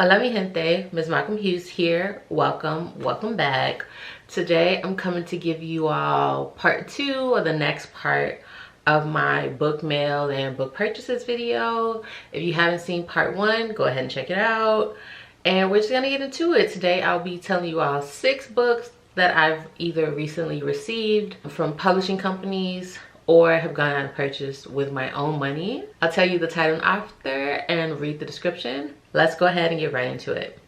Hola mi gente, MsMalcolmHughes here. Welcome back. Today I'm coming to give you all part 2 or the next part of my book mail and book purchases video. If you haven't seen part 1, go ahead and check it out. And we're just gonna get into it. Today I'll be telling you all 6 books that I've either recently received from publishing companies or have gone out and purchased with my own money. I'll tell you the title and author and read the description. Let's go ahead and get right into it.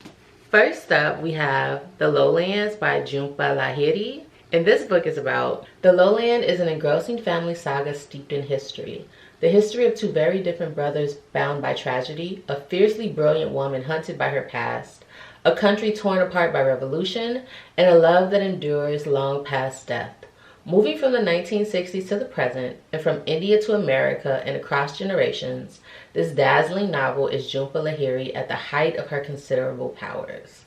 First up, we have The Lowlands by Jhumpa Lahiri. And this book is about The Lowland is an engrossing family saga steeped in history. The history of 2 very different brothers bound by tragedy, a fiercely brilliant woman hunted by her past, a country torn apart by revolution, and a love that endures long past death. Moving from the 1960s to the present, and from India to America and across generations, this dazzling novel is Jhumpa Lahiri at the height of her considerable powers.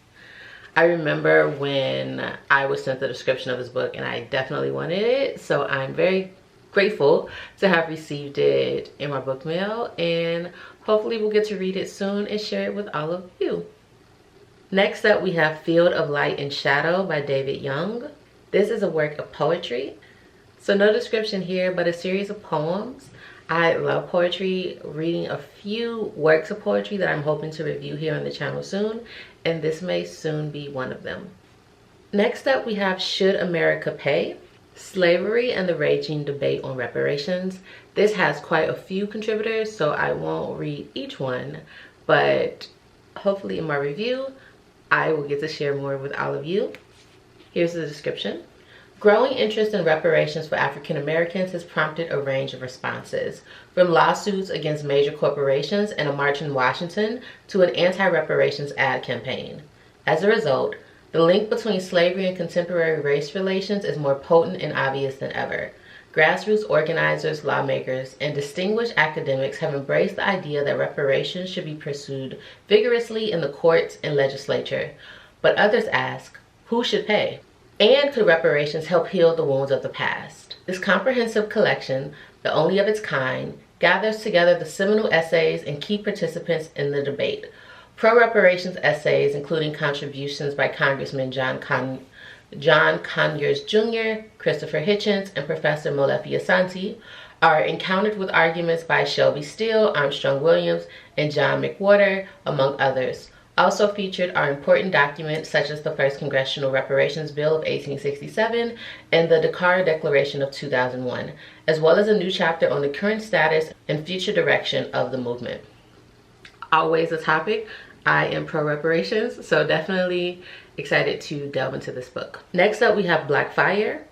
I remember when I was sent the description of this book and I definitely wanted it, so I'm very grateful to have received it in my book mail, and hopefully we'll get to read it soon and share it with all of you. Next up, we have Field of Light and Shadow by David Young. This is a work of poetry. So no description here, but a series of poems. I love poetry, reading a few works of poetry that I'm hoping to review here on the channel soon, and this may soon be one of them. Next up, we have Should America Pay? Slavery and the Raging Debate on Reparations. This has quite a few contributors, so I won't read each one, but hopefully in my review, I will get to share more with all of you. Here's the description. Growing interest in reparations for African Americans has prompted a range of responses, from lawsuits against major corporations and a march in Washington to an anti-reparations ad campaign. As a result, the link between slavery and contemporary race relations is more potent and obvious than ever. Grassroots organizers, lawmakers, and distinguished academics have embraced the idea that reparations should be pursued vigorously in the courts and legislature. But others ask, who should pay? And could reparations help heal the wounds of the past? This comprehensive collection, the only of its kind, gathers together the seminal essays and key participants in the debate. Pro-reparations essays, including contributions by Congressman John Conyers Jr., Christopher Hitchens, and Professor Molefi Asante, are encountered with arguments by Shelby Steele, Armstrong Williams, and John McWhorter, among others. Also featured are important documents such as the First Congressional Reparations Bill of 1867 and the Dakar Declaration of 2001, as well as a new chapter on the current status and future direction of the movement. Always a topic. I am pro-reparations, so definitely excited to delve into this book. Next up, we have Black Fire,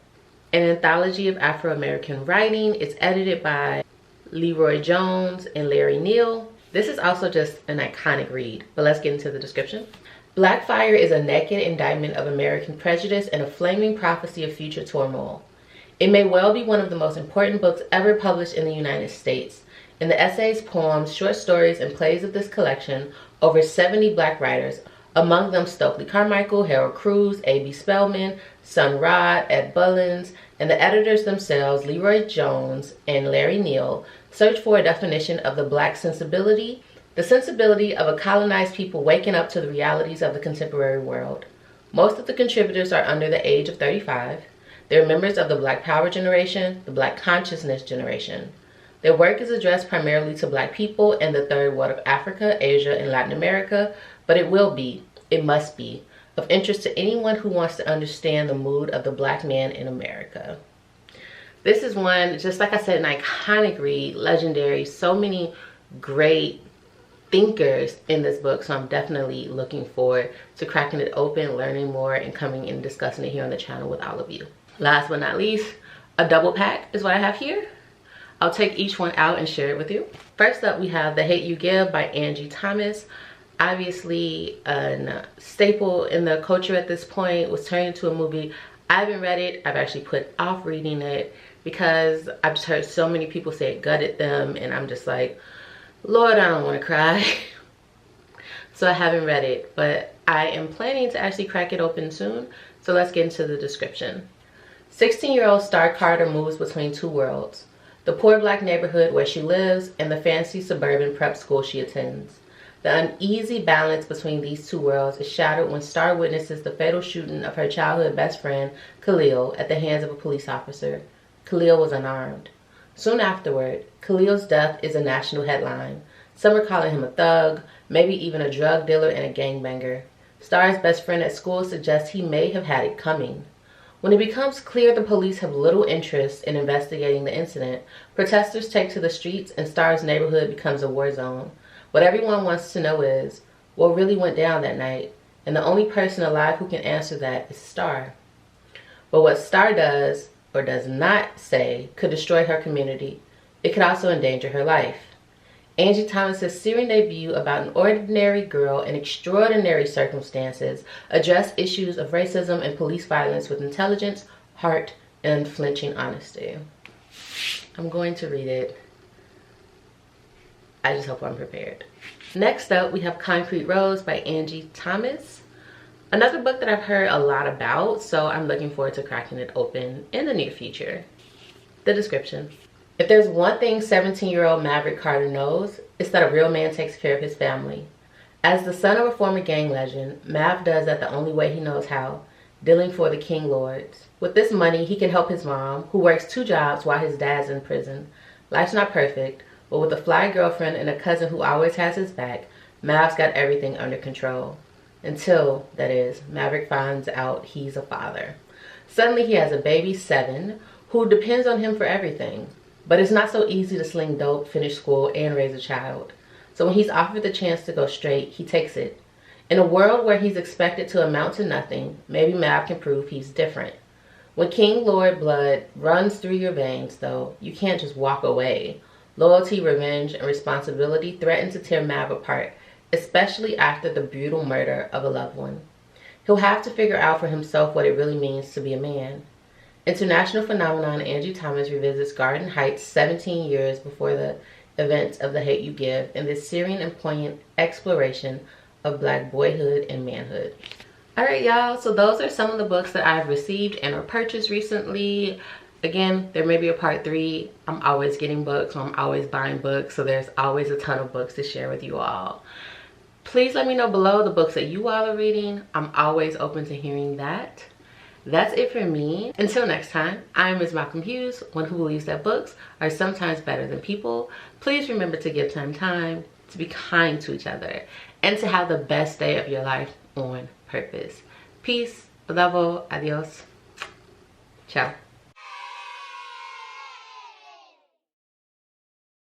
an anthology of Afro-American writing. It's edited by Leroy Jones and Larry Neal. This is also just an iconic read, but let's get into the description. Black Fire is a naked indictment of American prejudice and a flaming prophecy of future turmoil. It may well be one of the most important books ever published in the United States. In the essays, poems, short stories, and plays of this collection, over 70 Black writers, among them Stokely Carmichael, Harold Cruz, A.B. Spellman, Sun Ra, Ed Bullins, and the editors themselves, Leroy Jones and Larry Neal, search for a definition of the Black sensibility, the sensibility of a colonized people waking up to the realities of the contemporary world. Most of the contributors are under the age of 35. They're members of the Black Power generation, the Black consciousness generation. Their work is addressed primarily to Black people in the Third World of Africa, Asia, and Latin America, but it must be, of interest to anyone who wants to understand the mood of the Black man in America. This is one, just like I said, an iconic read, legendary, so many great thinkers in this book, so I'm definitely looking forward to cracking it open, learning more, and coming and discussing it here on the channel with all of you. Last but not least, a double pack is what I have here. I'll take each one out and share it with you. First up, we have The Hate U Give by Angie Thomas. Obviously a staple in the culture at this point, was turned into a movie. I haven't read it. I've actually put off reading it because I've just heard so many people say it gutted them, and I'm just like, Lord, I don't want to cry. So I haven't read it, but I am planning to actually crack it open soon. So let's get into the description. 16-year-old Star Carter moves between 2 worlds: the poor Black neighborhood where she lives and the fancy suburban prep school she attends. The uneasy balance between these two worlds is shattered when Star witnesses the fatal shooting of her childhood best friend, Khalil, at the hands of a police officer. Khalil was unarmed. Soon afterward, Khalil's death is a national headline. Some are calling him a thug, maybe even a drug dealer and a gangbanger. Star's best friend at school suggests he may have had it coming. When it becomes clear the police have little interest in investigating the incident, protesters take to the streets and Star's neighborhood becomes a war zone. What everyone wants to know is, what really went down that night? And the only person alive who can answer that is Star. But what Star does, or does not say, could destroy her community. It could also endanger her life. Angie Thomas's searing debut about an ordinary girl in extraordinary circumstances addressed issues of racism and police violence with intelligence, heart, and unflinching honesty. I'm going to read it. I just hope I'm prepared. Next up, we have Concrete Rose by Angie Thomas. Another book that I've heard a lot about, so I'm looking forward to cracking it open in the near future. The description. If there's one thing 17-year-old Maverick Carter knows, it's that a real man takes care of his family. As the son of a former gang legend, Mav does that the only way he knows how, dealing for the King Lords. With this money, he can help his mom, who works 2 jobs while his dad's in prison. Life's not perfect, but with a fly girlfriend and a cousin who always has his back, Mav's got everything under control. Until, that is, Maverick finds out he's a father. Suddenly he has a baby, 7, who depends on him for everything. But it's not so easy to sling dope, finish school, and raise a child. So when he's offered the chance to go straight, he takes it. In a world where he's expected to amount to nothing, maybe Mav can prove he's different. When King Lord blood runs through your veins, though, you can't just walk away. Loyalty, revenge, and responsibility threaten to tear Mav apart, especially after the brutal murder of a loved one. He'll have to figure out for himself what it really means to be a man. International phenomenon Angie Thomas revisits Garden Heights 17 years before the events of The Hate U Give in this searing and poignant exploration of Black boyhood and manhood. Alright y'all, so those are some of the books that I've received and or purchased recently. Again, there may be a part 3. I'm always getting books, I'm always buying books, so there's always a ton of books to share with you all. Please let me know below the books that you all are reading. I'm always open to hearing that. That's it for me. Until next time, I'm MsMalcolmHughes, one who believes that books are sometimes better than people. Please remember to give time, to be kind to each other, and to have the best day of your life on purpose. Peace, bravo, adios, ciao.